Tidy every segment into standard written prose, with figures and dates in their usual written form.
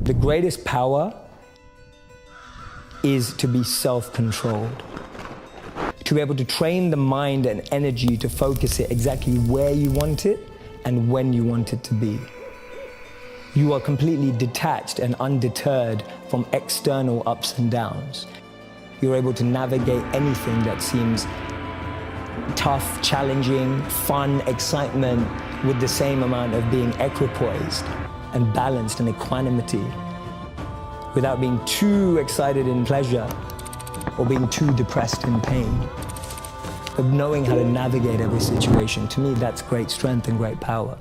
The greatest power is to be self-controlled. To be able to train the mind and energy to focus it exactly where you want it and when you want it to be. You are completely detached and undeterred from external ups and downs. You're able to navigate anything that seems tough, challenging, fun, excitement, with the same amount of being equipoised and balanced and equanimity, without being too excited in pleasure or being too depressed in pain. But knowing how to navigate every situation, to me, that's great strength and great power.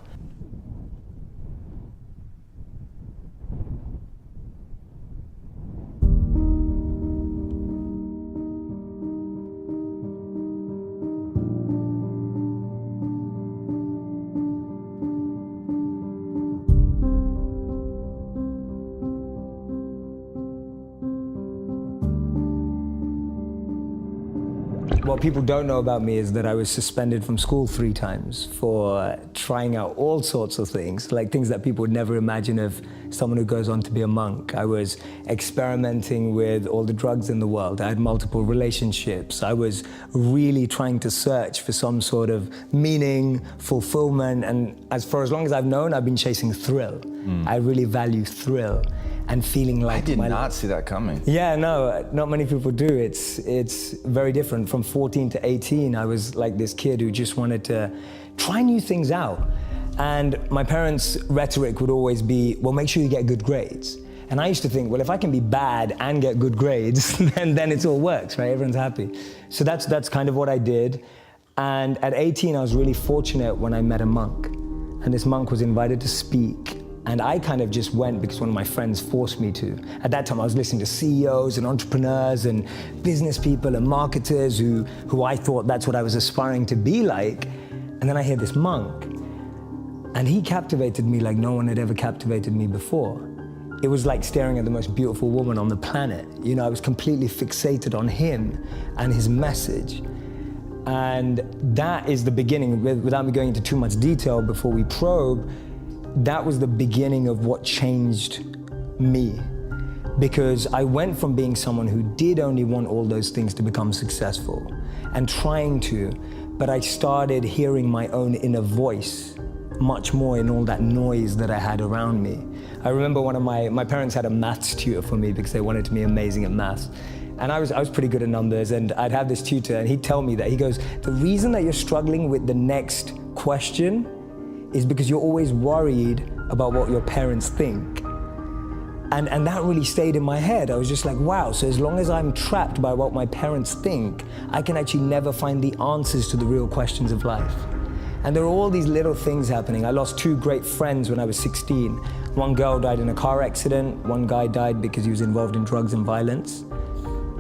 What people don't know about me is that I was suspended from school 3 times for trying out all sorts of things, like things that people would never imagine of someone who goes on to be a monk. I was experimenting with all the drugs in the world. I had multiple relationships. I was really trying to search for some sort of meaning, fulfillment, and as long as I've known, I've been chasing thrill. I really value thrill. And feeling like I did not see that coming. Yeah, no, not many people do. It's very different. From 14 to 18, I was like this kid who just wanted to try new things out. And my parents' rhetoric would always be, well, make sure you get good grades. And I used to think, well, if I can be bad and get good grades, then it all works, right? Everyone's happy. So that's kind of what I did. And at 18, I was really fortunate when I met a monk. And this monk was invited to speak. And I kind of just went because one of my friends forced me to. At that time, I was listening to CEOs and entrepreneurs and business people and marketers who I thought that's what I was aspiring to be like. And then I hear this monk. And he captivated me like no one had ever captivated me before. It was like staring at the most beautiful woman on the planet. You know, I was completely fixated on him and his message. And that is the beginning, without me going into too much detail before we probe, that was the beginning of what changed me. Because I went from being someone who did only want all those things to become successful and trying to, but I started hearing my own inner voice much more in all that noise that I had around me. I remember one of my parents had a maths tutor for me because they wanted to be amazing at maths. And I was pretty good at numbers, and I'd have this tutor and he'd tell me that, he goes, the reason that you're struggling with the next question is because you're always worried about what your parents think. And that really stayed in my head. I was just like, wow, so as long as I'm trapped by what my parents think, I can actually never find the answers to the real questions of life. And there are all these little things happening. I lost 2 great friends when I was 16. One girl died in a car accident, one guy died because he was involved in drugs and violence.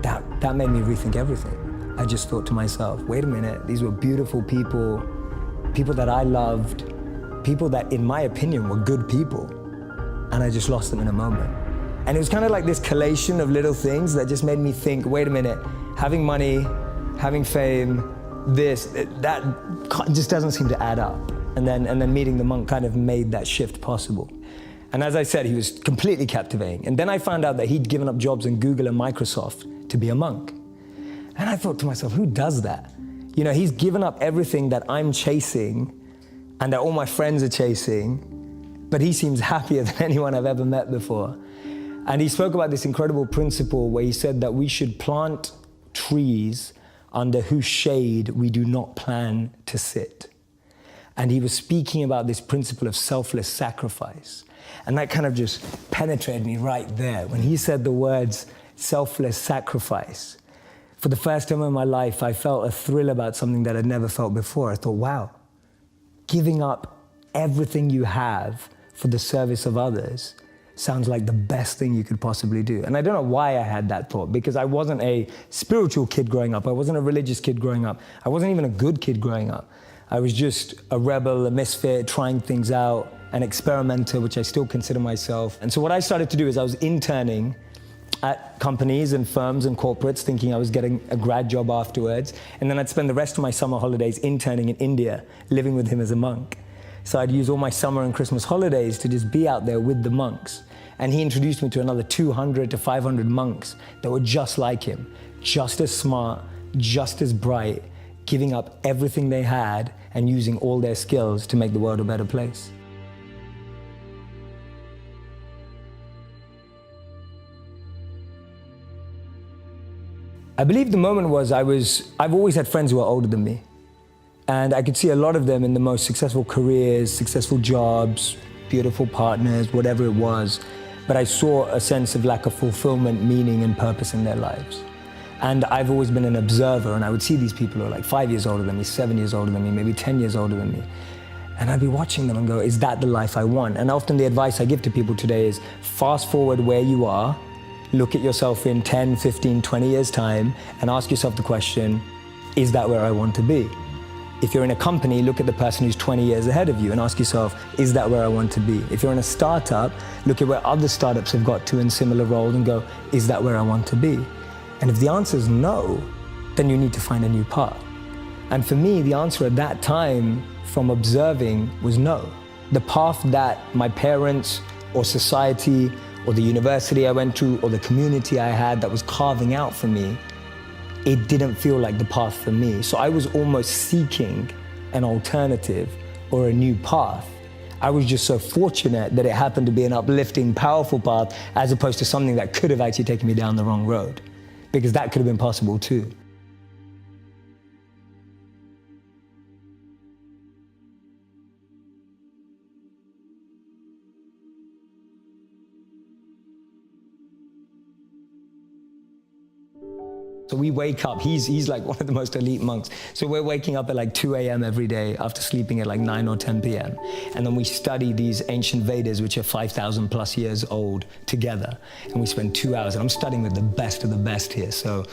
That made me rethink everything. I just thought to myself, wait a minute, these were beautiful people, people that I loved, people that, in my opinion, were good people. And I just lost them in a moment. And it was kind of like this collation of little things that just made me think, wait a minute, having money, having fame, that just doesn't seem to add up. And then meeting the monk kind of made that shift possible. And as I said, he was completely captivating. And then I found out that he'd given up jobs in Google and Microsoft to be a monk. And I thought to myself, who does that? You know, he's given up everything that I'm chasing and that all my friends are chasing, but he seems happier than anyone I've ever met before. And he spoke about this incredible principle where he said that we should plant trees under whose shade we do not plan to sit. And he was speaking about this principle of selfless sacrifice. And that kind of just penetrated me right there. When he said the words selfless sacrifice, for the first time in my life, I felt a thrill about something that I'd never felt before. I thought, wow, giving up everything you have for the service of others sounds like the best thing you could possibly do. And I don't know why I had that thought, because I wasn't a spiritual kid growing up. I wasn't a religious kid growing up. I wasn't even a good kid growing up. I was just a rebel, a misfit, trying things out, an experimenter, which I still consider myself. And so what I started to do is I was interning at companies and firms and corporates, thinking I was getting a grad job afterwards. And then I'd spend the rest of my summer holidays interning in India, living with him as a monk. So I'd use all my summer and Christmas holidays to just be out there with the monks. And he introduced me to another 200 to 500 monks that were just like him, just as smart, just as bright, giving up everything they had and using all their skills to make the world a better place. I believe the moment was I've always had friends who are older than me. And I could see a lot of them in the most successful careers, successful jobs, beautiful partners, whatever it was. But I saw a sense of lack of fulfillment, meaning, and purpose in their lives. And I've always been an observer, and I would see these people who are like 5 years older than me, 7 years older than me, maybe 10 years older than me. And I'd be watching them and go, is that the life I want? And often the advice I give to people today is fast forward where you are, look at yourself in 10, 15, 20 years time, and ask yourself the question, is that where I want to be? If you're in a company, look at the person who's 20 years ahead of you and ask yourself, is that where I want to be? If you're in a startup, look at where other startups have got to in similar roles and go, is that where I want to be? And if the answer is no, then you need to find a new path. And for me, the answer at that time from observing was no. The path that my parents or society or the university I went to or the community I had that was carving out for me, it didn't feel like the path for me. So I was almost seeking an alternative or a new path. I was just so fortunate that it happened to be an uplifting, powerful path as opposed to something that could have actually taken me down the wrong road, because that could have been possible too. So we wake up, he's like one of the most elite monks. So we're waking up at like 2 a.m. every day after sleeping at like 9 or 10 p.m. And then we study these ancient Vedas, which are 5,000 plus years old, together. And we spend 2 hours, and I'm studying with the best of the best here. So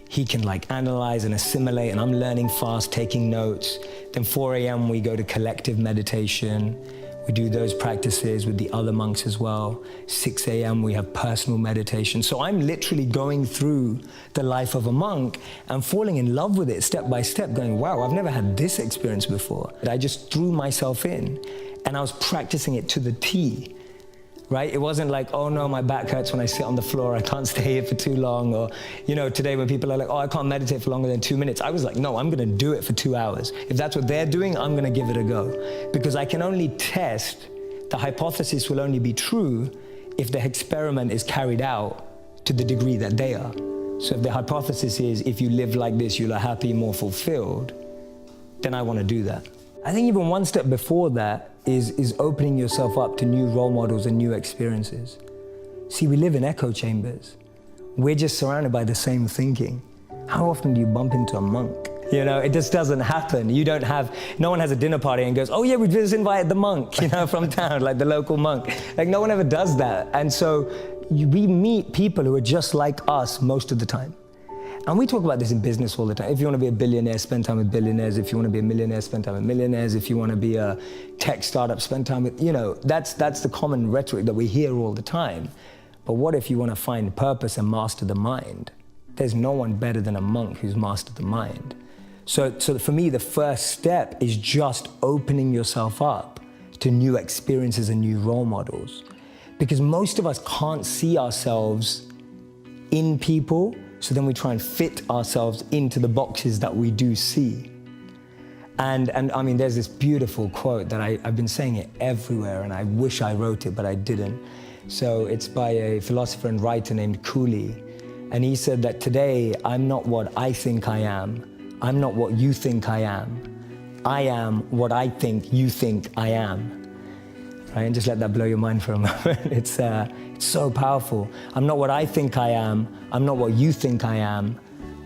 he can like analyze and assimilate, and I'm learning fast, taking notes. Then 4 a.m. we go to collective meditation. We do those practices with the other monks as well. 6 a.m. we have personal meditation. So I'm literally going through the life of a monk and falling in love with it step by step, going, wow, I've never had this experience before. I just threw myself in and I was practicing it to the T, right? It wasn't like, oh no, my back hurts when I sit on the floor, I can't stay here for too long. Or, you know, today when people are like, oh, I can't meditate for longer than 2 minutes. I was like, no, I'm gonna do it for 2 hours. If that's what they're doing, I'm gonna give it a go. Because I can only test, the hypothesis will only be true if the experiment is carried out to the degree that they are. So if the hypothesis is, if you live like this, you'll be happy, more fulfilled, then I wanna do that. I think even one step before that is opening yourself up to new role models and new experiences. See, we live in echo chambers. We're just surrounded by the same thinking. How often do you bump into a monk? You know, it just doesn't happen. No one has a dinner party and goes, oh yeah, we just invited the monk, you know, from town, like the local monk. Like no one ever does that. And so we meet people who are just like us most of the time. And we talk about this in business all the time. If you want to be a billionaire, spend time with billionaires. If you want to be a millionaire, spend time with millionaires. If you want to be a tech startup, spend time with, you know, that's the common rhetoric that we hear all the time. But what if you want to find purpose and master the mind? There's no one better than a monk who's mastered the mind. So for me, the first step is just opening yourself up to new experiences and new role models. Because most of us can't see ourselves in people, so then we try and fit ourselves into the boxes that we do see. And I mean, there's this beautiful quote that I've been saying it everywhere, and I wish I wrote it, but I didn't. So it's by a philosopher and writer named Cooley. And he said that today, I'm not what I think I am. I'm not what you think I am. I am what I think you think I am. Right? And just let that blow your mind for a moment. It's so powerful. I'm not what I think I am. I'm not what you think I am.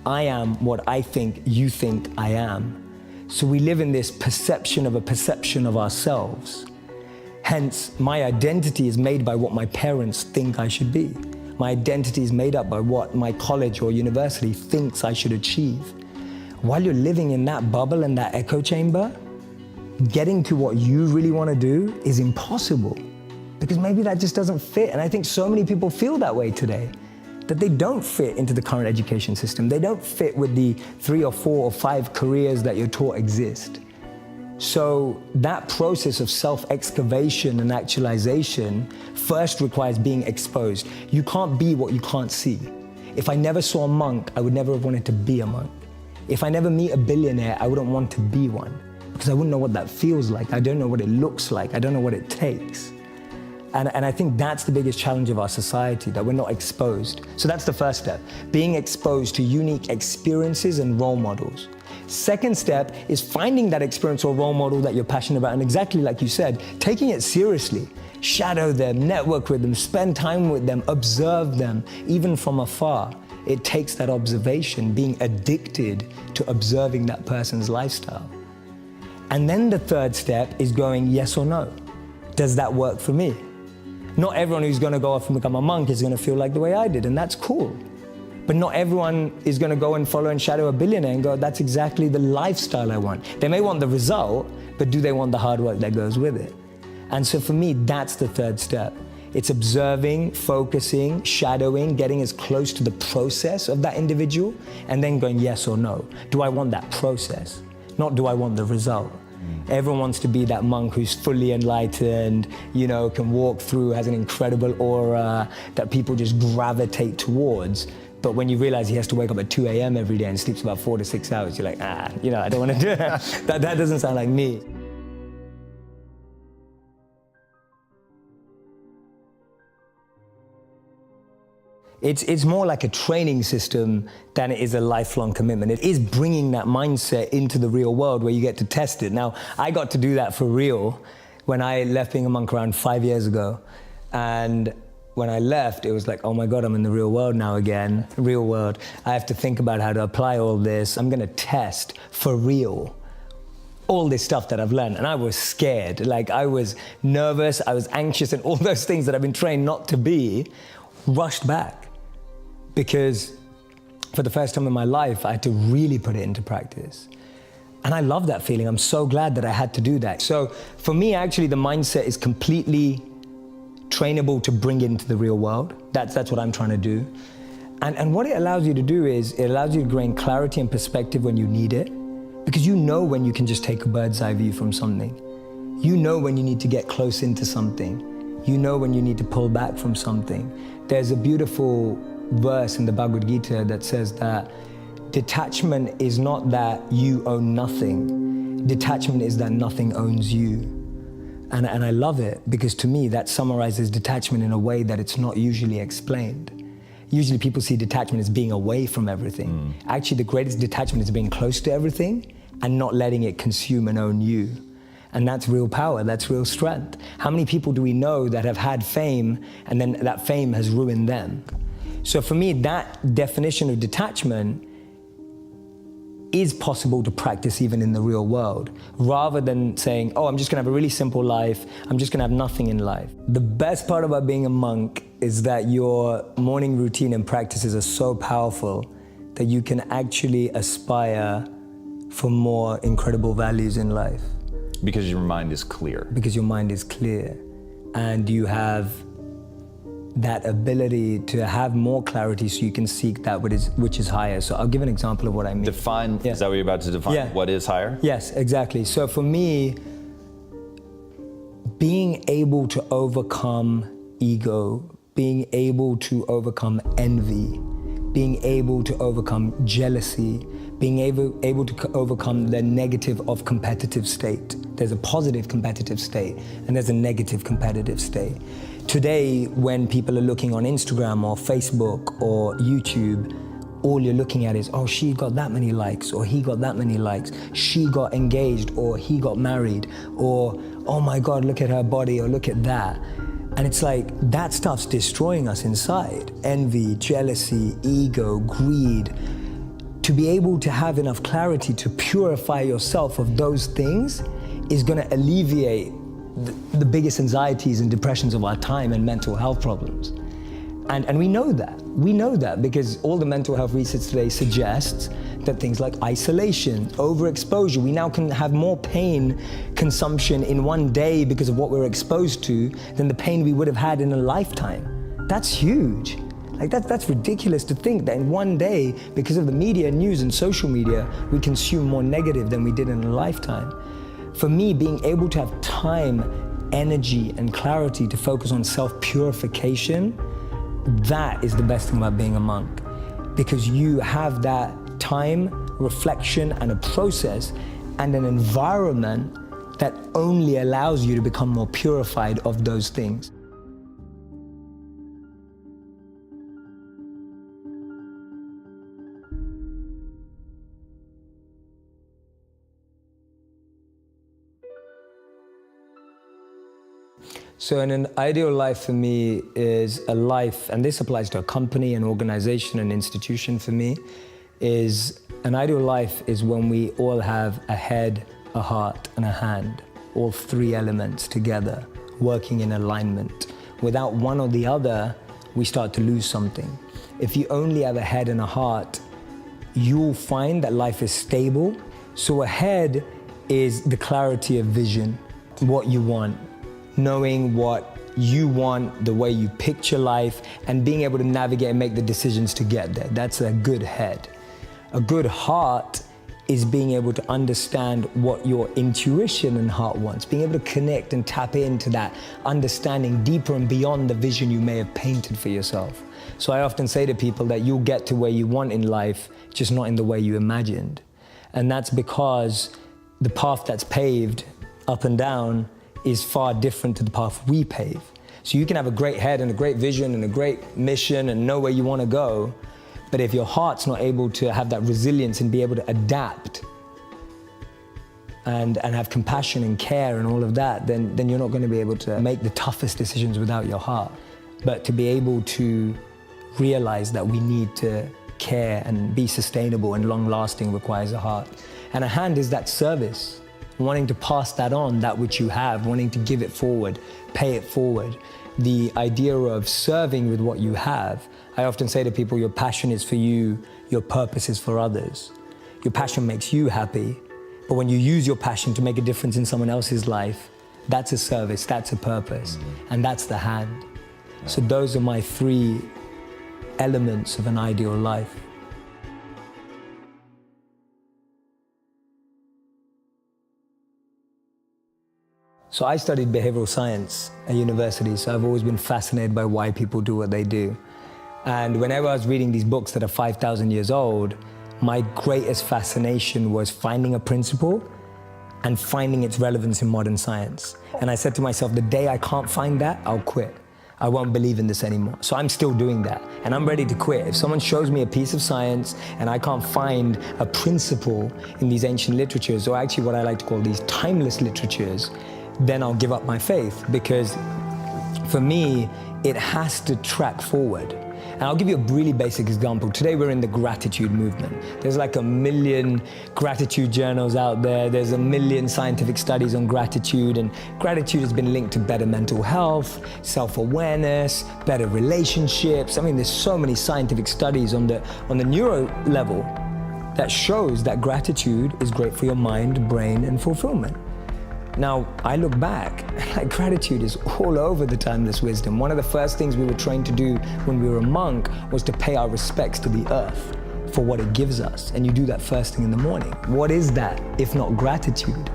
I am what I think you think I am. So we live in this perception of a perception of ourselves. Hence, my identity is made by what my parents think I should be. My identity is made up by what my college or university thinks I should achieve. While you're living in that bubble and that echo chamber, getting to what you really want to do is impossible, because maybe that just doesn't fit. And I think so many people feel that way today, that they don't fit into the current education system. They don't fit with the 3 or 4 or 5 careers that you're taught exist. So that process of self-excavation and actualization first requires being exposed. You can't be what you can't see. If I never saw a monk, I would never have wanted to be a monk. If I never meet a billionaire, I wouldn't want to be one, because I wouldn't know what that feels like. I don't know what it looks like. I don't know what it takes. And I think that's the biggest challenge of our society, that we're not exposed. So that's the first step, being exposed to unique experiences and role models. Second step is finding that experience or role model that you're passionate about, and exactly like you said, taking it seriously. Shadow them, network with them, spend time with them, observe them, even from afar. It takes that observation, being addicted to observing that person's lifestyle. And then the third step is going yes or no. Does that work for me? Not everyone who's going to go off and become a monk is going to feel like the way I did, and that's cool. But not everyone is going to go and follow and shadow a billionaire and go, that's exactly the lifestyle I want. They may want the result, but do they want the hard work that goes with it? And so for me, that's the third step. It's observing, focusing, shadowing, getting as close to the process of that individual, and then going yes or no. Do I want that process? Not do I want the result? Everyone wants to be that monk who's fully enlightened, you know, can walk through, has an incredible aura that people just gravitate towards. But when you realize he has to wake up at 2 a.m. every day and sleeps about 4 to 6 hours, you're like, you know, I don't want to do that. That doesn't sound like me. It's more like a training system than it is a lifelong commitment. It is bringing that mindset into the real world where you get to test it. Now, I got to do that for real when I left being a monk around 5 years ago. And when I left, it was like, oh my God, I'm in the real world now again. Real world. I have to think about how to apply all this. I'm gonna test for real all this stuff that I've learned. And I was scared. Like, I was nervous, I was anxious, and all those things that I've been trained not to be rushed back. Because for the first time in my life, I had to really put it into practice. And I love that feeling. I'm so glad that I had to do that. So for me, actually, the mindset is completely trainable to bring into the real world. That's what I'm trying to do. And what it allows you to do is, it allows you to gain clarity and perspective when you need it. Because you know when you can just take a bird's eye view from something. You know when you need to get close into something. You know when you need to pull back from something. There's a beautiful verse in the Bhagavad Gita that says that detachment is not that you own nothing. Detachment is that nothing owns you. And I love it, because to me that summarizes detachment in a way that it's not usually explained. Usually people see detachment as being away from everything. Actually, the greatest detachment is being close to everything and not letting it consume and own you. And that's real power, that's real strength. How many people do we know that have had fame and then that fame has ruined them? So for me, that definition of detachment is possible to practice even in the real world, rather than saying, oh, I'm just gonna have a really simple life, I'm just gonna have nothing in life. The best part about being a monk is that your morning routine and practices are so powerful that you can actually aspire for more incredible values in life. Because your mind is clear. Because your mind is clear, and you have that ability to have more clarity so you can seek that which is higher. So I'll give an example of what I mean. Define, is that what you're about to define? What is higher? Yes, exactly. So for me, being able to overcome ego, being able to overcome envy, being able to overcome jealousy, being able to overcome the negative of competitive state. There's a positive competitive state and there's a negative competitive state. Today, when people are looking on Instagram or Facebook or YouTube, all you're looking at is, oh, she got that many likes, or he got that many likes, she got engaged, or he got married, or, oh my God, look at her body, or look at that. And it's like, that stuff's destroying us inside. Envy, jealousy, ego, greed. To be able to have enough clarity to purify yourself of those things is gonna alleviate the biggest anxieties and depressions of our time and mental health problems. And we know that. We know that because all the mental health research today suggests that things like isolation, overexposure, we now can have more pain consumption in one day because of what we're exposed to than the pain we would have had in a lifetime. That's huge. Like that's ridiculous to think that in one day, because of the media, news and social media, we consume more negative than we did in a lifetime. for me, being able to have time, energy, and clarity to focus on self-purification, that is the best thing about being a monk. Because you have that time, reflection, and a process, and an environment that only allows you to become more purified of those things. So an ideal life for me is a life, and this applies to a company, an organization, an institution for me, is an ideal life is when we all have a head, a heart, and a hand, all three elements together, working in alignment. Without one or the other, we start to lose something. If you only have a head and a heart, you'll find that life is stable. So a head is the clarity of vision, what you want, knowing what you want, the way you picture life, and being able to navigate and make the decisions to get there. That's a good head. A good heart is being able to understand what your intuition and heart wants, being able to connect and tap into that understanding deeper and beyond the vision you may have painted for yourself. So I often say to people that you'll get to where you want in life, just not in the way you imagined. And that's because the path that's paved up and down is far different to the path we pave. So you can have a great head and a great vision and a great mission and know where you want to go, but if your heart's not able to have that resilience and be able to adapt and have compassion and care and all of that, then you're not going to be able to make the toughest decisions without your heart. But to be able to realize that we need to care and be sustainable and long-lasting requires a heart. And a hand is that service, wanting to pass that on, that which you have, wanting to give it forward, pay it forward. The idea of serving with what you have. I often say to people, your passion is for you, your purpose is for others. Your passion makes you happy, but when you use your passion to make a difference in someone else's life, that's a service, that's a purpose, and that's the hand. So those are my three elements of an ideal life. So I studied behavioral science at university, so I've always been fascinated by why people do what they do. And whenever I was reading these books that are 5,000 years old, my greatest fascination was finding a principle and finding its relevance in modern science. And I said to myself, the day I can't find that, I'll quit. I won't believe in this anymore. So I'm still doing that, and I'm ready to quit. If someone shows me a piece of science and I can't find a principle in these ancient literatures, or actually what I like to call these timeless literatures, then I'll give up my faith, because for me, it has to track forward. And I'll give you a really basic example. Today we're in the gratitude movement. There's like 1 million gratitude journals out there. There's 1 million scientific studies on gratitude, and gratitude has been linked to better mental health, self-awareness, better relationships. I mean, there's so many scientific studies on the neuro level that shows that gratitude is great for your mind, brain, and fulfillment. Now, I look back, like gratitude is all over the timeless wisdom. One of the first things we were trained to do when we were a monk was to pay our respects to the earth for what it gives us. And you do that first thing in the morning. What is that, if not gratitude?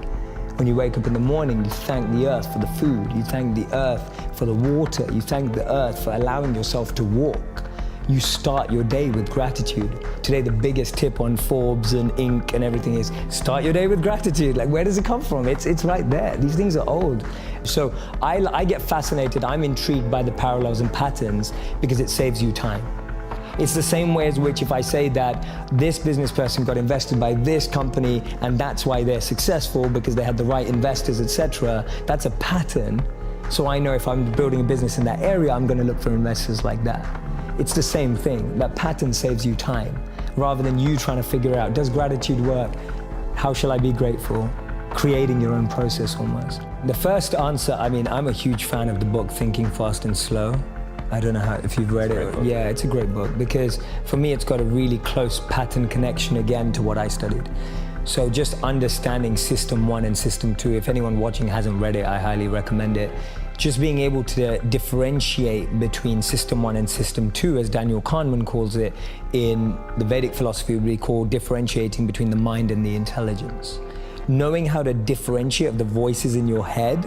When you wake up in the morning, you thank the earth for the food. You thank the earth for the water. You thank the earth for allowing yourself to walk. You start your day with gratitude. Today, the biggest tip on Forbes and Inc. and everything is start your day with gratitude. Like, where does it come from? It's right there. These things are old. So I get fascinated. I'm intrigued by the parallels and patterns because it saves you time. It's the same way as which if I say that this business person got invested by this company and that's why they're successful because they had the right investors, etc. That's a pattern. So I know if I'm building a business in that area, I'm going to look for investors like that. It's the same thing. That pattern saves you time, rather than you trying to figure out, does gratitude work? How shall I be grateful? Creating your own process almost. The first answer, I mean, I'm a huge fan of the book Thinking Fast and Slow. I don't know if you've read it. Yeah, it's a great book because for me, it's got a really close pattern connection again to what I studied. So just understanding System 1 and System 2, if anyone watching hasn't read it, I highly recommend it. Just being able to differentiate between System 1 and System 2, as Daniel Kahneman calls it, in the Vedic philosophy would be called differentiating between the mind and the intelligence. knowing how to differentiate the voices in your head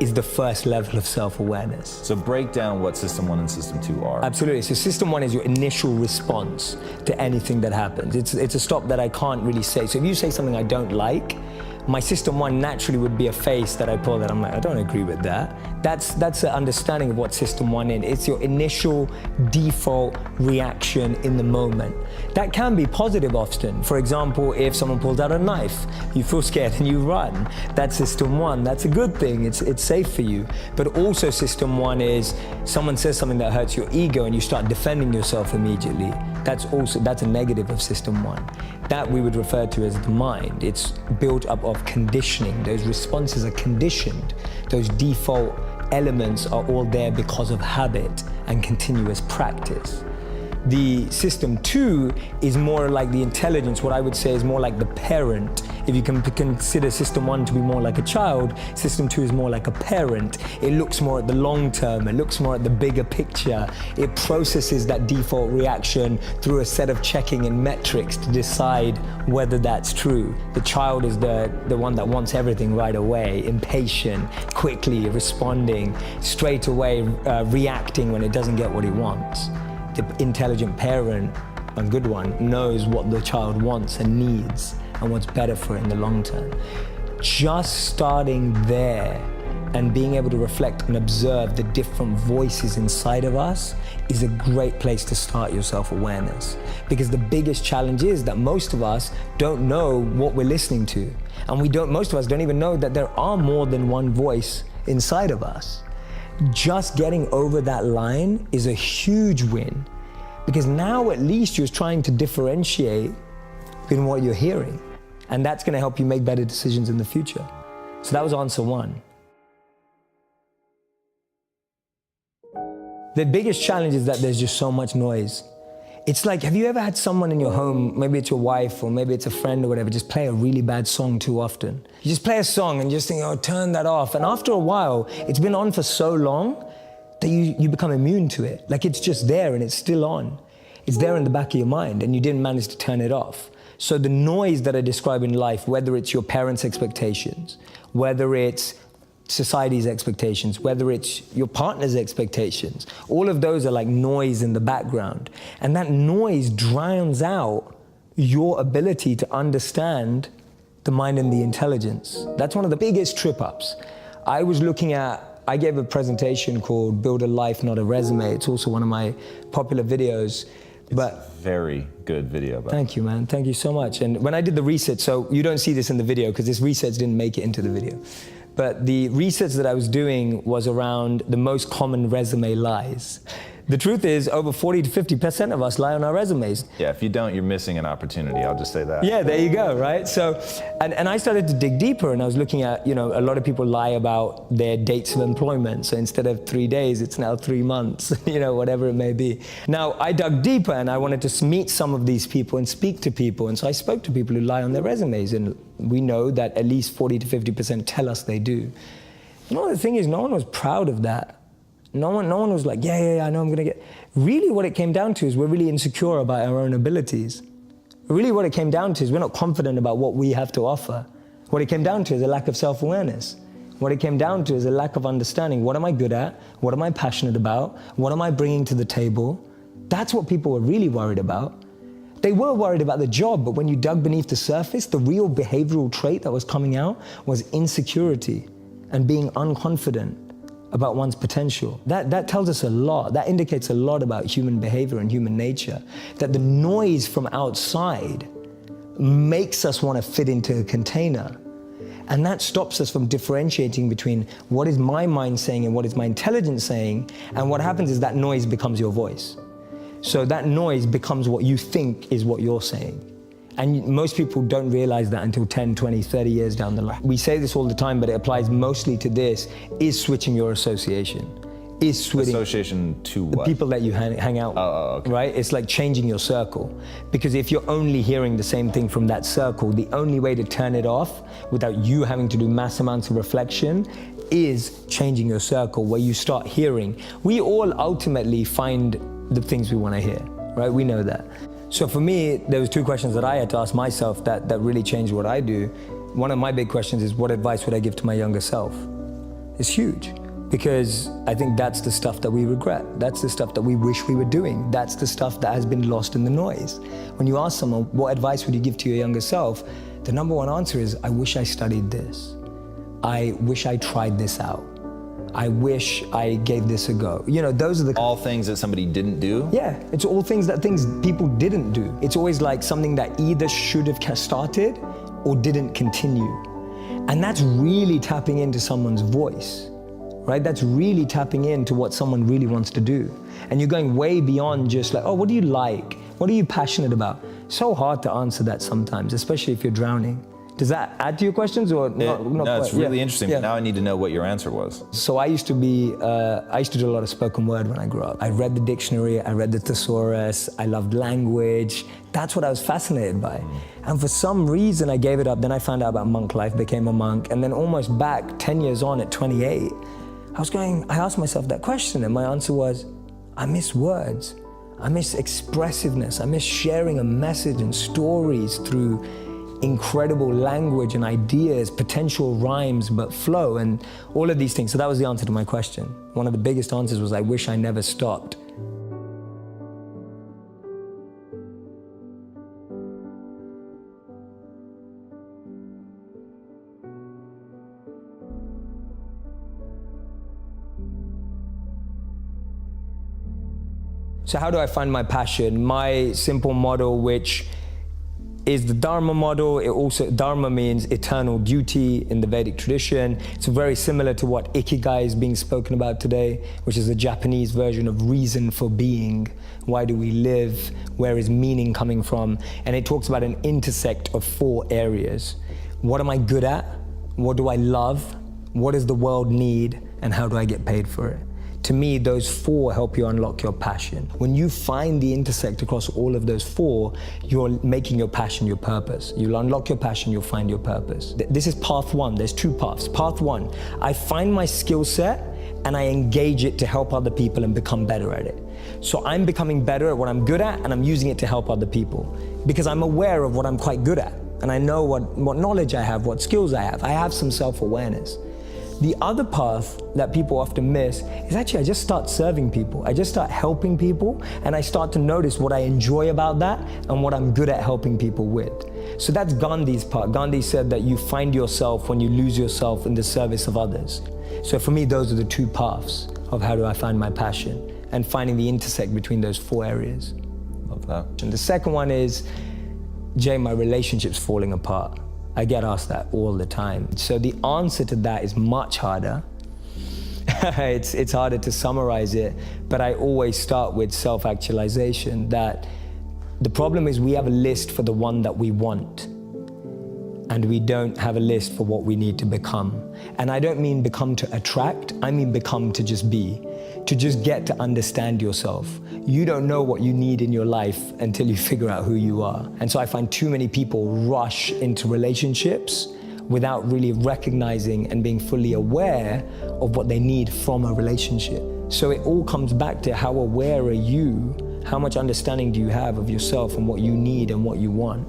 is the first level of self-awareness. So break down what System 1 and System 2 are. Absolutely. So System 1 is your initial response to anything that happens. It's a stop that I can't really say. So if you say something I don't like, my System 1 naturally would be a face that I pull that I'm like, I don't agree with that. That's an understanding of what System 1 is. It's your initial default reaction in the moment. That can be positive often. For example, if someone pulls out a knife, you feel scared and you run. That's System 1. That's a good thing. It's safe for you. But also System 1 is someone says something that hurts your ego and you start defending yourself immediately. That's a negative of System 1. That we would refer to as the mind. It's built up of conditioning. Those responses are conditioned. Those default elements are all there because of habit and continuous practice. The System 2 is more like the intelligence, what I would say is more like the parent. If you can consider System 1 to be more like a child, System 2 is more like a parent. It looks more at the long term, it looks more at the bigger picture. It processes that default reaction through a set of checking and metrics to decide whether that's true. The child is the one that wants everything right away, impatient, quickly responding, straight away reacting when it doesn't get what it wants. The intelligent parent, a good one, knows what the child wants and needs and what's better for it in the long term. Just starting there and being able to reflect and observe the different voices inside of us is a great place to start your self-awareness. Because the biggest challenge is that most of us don't know what we're listening to. And most of us don't even know that there are more than one voice inside of us. Just getting over that line is a huge win, because now at least you're trying to differentiate in what you're hearing, and that's going to help you make better decisions in the future. So that was answer 1. The biggest challenge is that there's just so much noise. It's like, have you ever had someone in your home, maybe it's your wife or maybe it's a friend or whatever, just play a really bad song too often? You just play a song and you just think, oh, turn that off. And after a while, it's been on for so long that you become immune to it. Like it's just there and it's still on. It's there in the back of your mind and you didn't manage to turn it off. So the noise that I describe in life, whether it's your parents' expectations, whether it's society's expectations, whether it's your partner's expectations, all of those are like noise in the background. And that noise drowns out your ability to understand the mind and the intelligence. That's one of the biggest trip-ups. I gave a presentation called Build a Life, Not a Resume. It's also one of my popular videos. It's a very good video. Thank you, man. Thank you so much. And when I did the research, so you don't see this in the video because this research didn't make it into the video. But the research that I was doing was around the most common resume lies. The truth is, over 40 to 50% of us lie on our resumes. Yeah, if you don't, you're missing an opportunity. I'll just say that. Yeah, there you go, right? So, and I started to dig deeper, and I was looking at, a lot of people lie about their dates of employment. So instead of 3 days, it's now 3 months, whatever it may be. Now, I dug deeper, and I wanted to meet some of these people and speak to people. And so I spoke to people who lie on their resumes, and we know that at least 40 to 50% tell us they do. The thing is, no one was proud of that. No one was like, yeah, I know I'm gonna get. Really what it came down to is we're really insecure about our own abilities. Really what it came down to is we're not confident about what we have to offer. What it came down to is a lack of self-awareness. What it came down to is a lack of understanding. What am I good at? What am I passionate about? What am I bringing to the table? That's what people were really worried about. They were worried about the job, but when you dug beneath the surface, the real behavioral trait that was coming out was insecurity and being unconfident about one's potential. That tells us a lot. That indicates a lot about human behavior and human nature. That the noise from outside makes us want to fit into a container. And that stops us from differentiating between what is my mind saying and what is my intelligence saying. And what happens is that noise becomes your voice. So that noise becomes what you think is what you're saying. And most people don't realize that until 10, 20, 30 years down the line. We say this all the time, but it applies mostly to this, is switching your association. Is switching. Association to what? The people that you hang out with, okay. Right? It's like changing your circle. Because if you're only hearing the same thing from that circle, the only way to turn it off without you having to do mass amounts of reflection is changing your circle, where you start hearing. We all ultimately find the things we want to hear, right? We know that. So for me, there was 2 questions that I had to ask myself that really changed what I do. one of my big questions is, what advice would I give to my younger self? It's huge, because I think that's the stuff that we regret. That's the stuff that we wish we were doing. That's the stuff that has been lost in the noise. When you ask someone, what advice would you give to your younger self? The number one answer is, I wish I studied this. I wish I tried this out. I wish I gave this a go. You know, those are the... All things that somebody didn't do? Yeah, it's all things people didn't do. It's always like something that either should have started or didn't continue. And that's really tapping into someone's voice, right? That's really tapping into what someone really wants to do. And you're going way beyond just like, oh, what do you like? What are you passionate about? So hard to answer that sometimes, especially if you're drowning. Does that add to your questions or not? No, it's really interesting. But now I need to know what your answer was. So I used to do a lot of spoken word when I grew up. I read the dictionary, I read the thesaurus, I loved language. That's what I was fascinated by. And for some reason I gave it up. Then I found out about monk life, became a monk. And then almost back 10 years on at 28, I asked myself that question, and my answer was, I miss words. I miss expressiveness. I miss sharing a message and stories through incredible language and ideas, potential rhymes, but flow and all of these things. So that was the answer to my question. One of the biggest answers was, I wish I never stopped. So how do I find my passion? My simple model, which is the Dharma model. Dharma means eternal duty in the Vedic tradition. It's very similar to what Ikigai is being spoken about today, which is the Japanese version of reason for being. Why do we live? Where is meaning coming from? And it talks about an intersect of 4 areas. What am I good at? What do I love? What does the world need? And how do I get paid for it? To me, those 4 help you unlock your passion. When you find the intersect across all of those 4, you're making your passion your purpose. You'll unlock your passion, you'll find your purpose. This is path 1, there's 2 paths. Path 1, I find my skill set and I engage it to help other people and become better at it. So I'm becoming better at what I'm good at, and I'm using it to help other people because I'm aware of what I'm quite good at, and I know what knowledge I have, what skills I have. I have some self-awareness. The other path that people often miss is actually I just start serving people. I just start helping people, and I start to notice what I enjoy about that and what I'm good at helping people with. So that's Gandhi's part. Gandhi said that you find yourself when you lose yourself in the service of others. So for me, those are the 2 paths of how do I find my passion, and finding the intersect between those 4 areas. Love that. And the second one is, Jay, my relationship's falling apart. I get asked that all the time. So the answer to that is much harder. It's harder to summarize it, but I always start with self-actualization, that the problem is we have a list for the one that we want, and we don't have a list for what we need to become. And I don't mean become to attract, I mean become to just be, to just get to understand yourself. You don't know what you need in your life until you figure out who you are. And so I find too many people rush into relationships without really recognizing and being fully aware of what they need from a relationship. So it all comes back to, how aware are you? How much understanding do you have of yourself and what you need and what you want?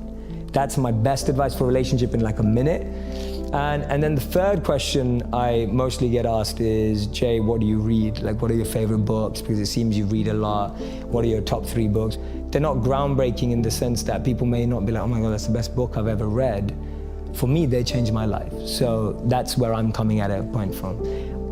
That's my best advice for a relationship in like a minute. And then the third question I mostly get asked is, Jay, what do you read? Like, what are your favorite books? Because it seems you read a lot. What are your top 3 books? They're not groundbreaking in the sense that people may not be like, oh my God, that's the best book I've ever read. For me, they changed my life. So that's where I'm coming at a point from.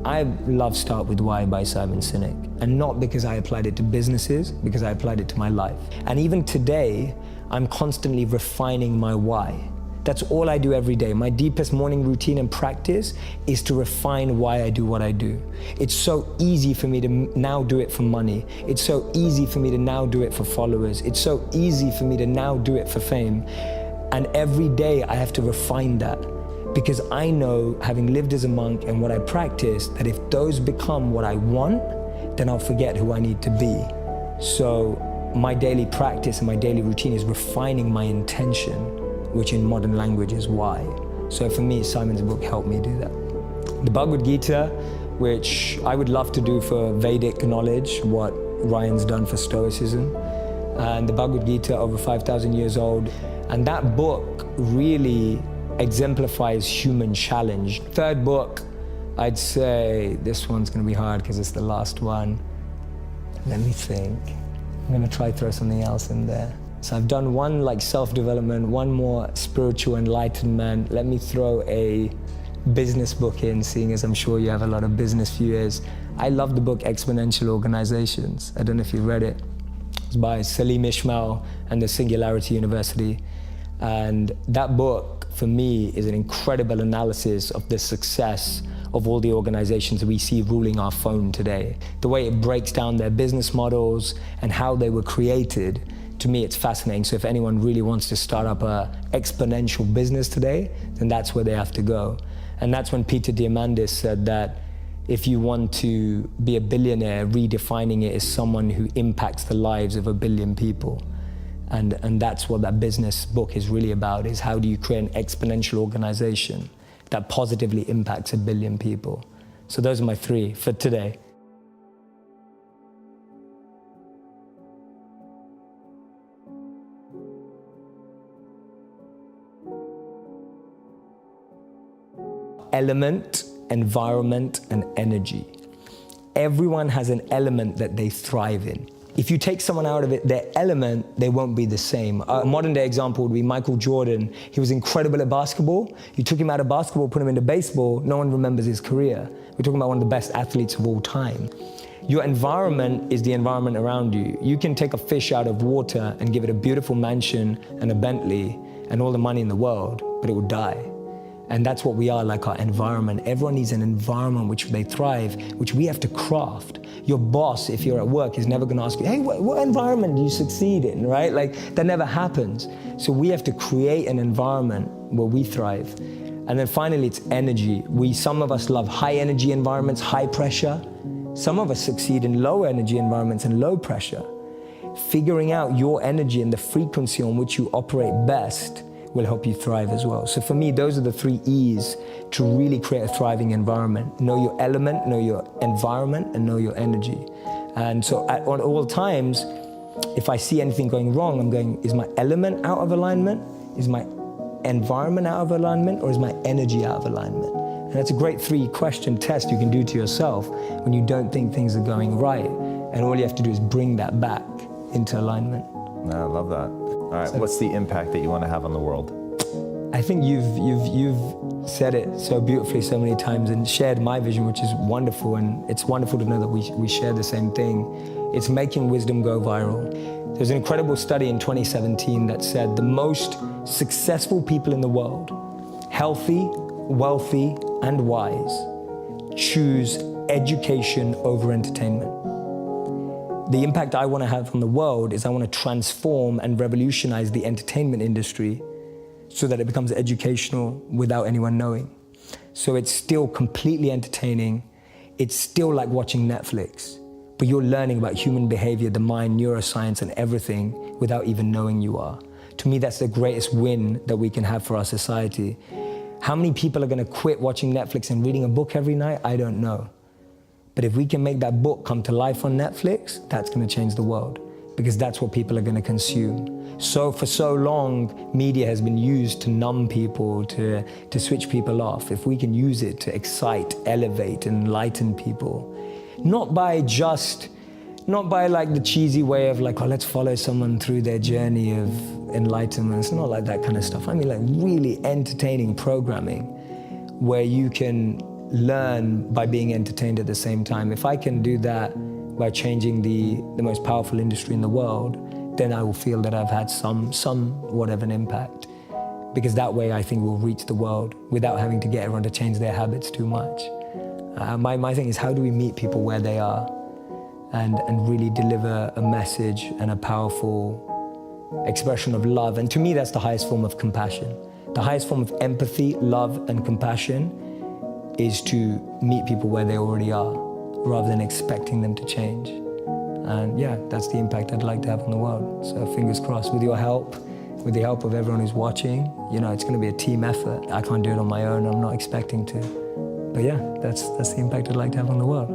I love Start With Why by Simon Sinek. And not because I applied it to businesses, because I applied it to my life. And even today, I'm constantly refining my why. That's all I do every day. My deepest morning routine and practice is to refine why I do what I do. It's so easy for me to now do it for money. It's so easy for me to now do it for followers. It's so easy for me to now do it for fame. And every day I have to refine that, because I know, having lived as a monk and what I practice, that if those become what I want, then I'll forget who I need to be. So my daily practice and my daily routine is refining my intention, which in modern language is why. So for me, Simon's book helped me do that. The Bhagavad Gita, which I would love to do for Vedic knowledge, what Ryan's done for Stoicism. And the Bhagavad Gita, over 5,000 years old. And that book really exemplifies human challenge. Third book, I'd say this one's gonna be hard because it's the last one. Let me think. I'm gonna try throw something else in there. So I've done one like self-development, one more spiritual enlightenment. Let me throw a business book in, seeing as I'm sure you have a lot of business viewers. I love the book Exponential Organizations. I don't know if you've read it. It's by Salim Ismail and the Singularity University. And that book, for me, is an incredible analysis of the success of all the organizations we see ruling our phone today. The way it breaks down their business models and how they were created, to me, it's fascinating. So if anyone really wants to start up an exponential business today, then that's where they have to go. And that's when Peter Diamandis said that if you want to be a billionaire, redefining it as someone who impacts the lives of 1 billion people. And that's what that business book is really about, is how do you create an exponential organization that positively impacts 1 billion people. So those are my 3 for today. Element, environment, and energy. Everyone has an element that they thrive in. If you take someone out of it, their element, they won't be the same. A modern day example would be Michael Jordan. He was incredible at basketball. You took him out of basketball, put him into baseball, no one remembers his career. We're talking about one of the best athletes of all time. Your environment is the environment around you. You can take a fish out of water and give it a beautiful mansion and a Bentley and all the money in the world, but it will die. And that's what we are, like our environment. Everyone needs an environment which they thrive, which we have to craft. Your boss, if you're at work, is never gonna ask you, hey, what environment do you succeed in, right? Like, that never happens. So we have to create an environment where we thrive. And then finally, it's energy. Some of us love high energy environments, high pressure. Some of us succeed in low energy environments and low pressure. Figuring out your energy and the frequency on which you operate best will help you thrive as well. So for me, those are the 3 E's to really create a thriving environment. Know your element, know your environment, and know your energy. And so at all times, if I see anything going wrong, I'm going, is my element out of alignment? Is my environment out of alignment? Or is my energy out of alignment? And that's a great 3-question test you can do to yourself when you don't think things are going right. And all you have to do is bring that back into alignment. I love that. All right, what's the impact that you want to have on the world? I think you've said it so beautifully so many times and shared my vision, which is wonderful, and it's wonderful to know that we share the same thing. It's making wisdom go viral. There's an incredible study in 2017 that said the most successful people in the world, healthy, wealthy, and wise, choose education over entertainment. The impact I want to have on the world is I want to transform and revolutionize the entertainment industry so that it becomes educational without anyone knowing. So it's still completely entertaining. It's still like watching Netflix, but you're learning about human behavior, the mind, neuroscience, and everything without even knowing you are. To me, that's the greatest win that we can have for our society. How many people are going to quit watching Netflix and reading a book every night? I don't know. But if we can make that book come to life on Netflix, that's going to change the world, because that's what people are going to consume. So for so long, media has been used to numb people, to switch people off. If we can use it to excite, elevate, and enlighten people, not by like the cheesy way of like, oh, let's follow someone through their journey of enlightenment. It's not like that kind of stuff. I mean like really entertaining programming where you can learn by being entertained at the same time. If I can do that by changing the most powerful industry in the world, then I will feel that I've had somewhat of an impact. Because that way I think we'll reach the world without having to get everyone to change their habits too much. My thing is, how do we meet people where they are and really deliver a message and a powerful expression of love? And to me, that's the highest form of compassion. The highest form of empathy, love, and compassion is to meet people where they already are, rather than expecting them to change. And yeah, that's the impact I'd like to have on the world. So fingers crossed, with your help, with the help of everyone who's watching, you know, it's gonna be a team effort. I can't do it on my own, I'm not expecting to. But yeah, that's the impact I'd like to have on the world.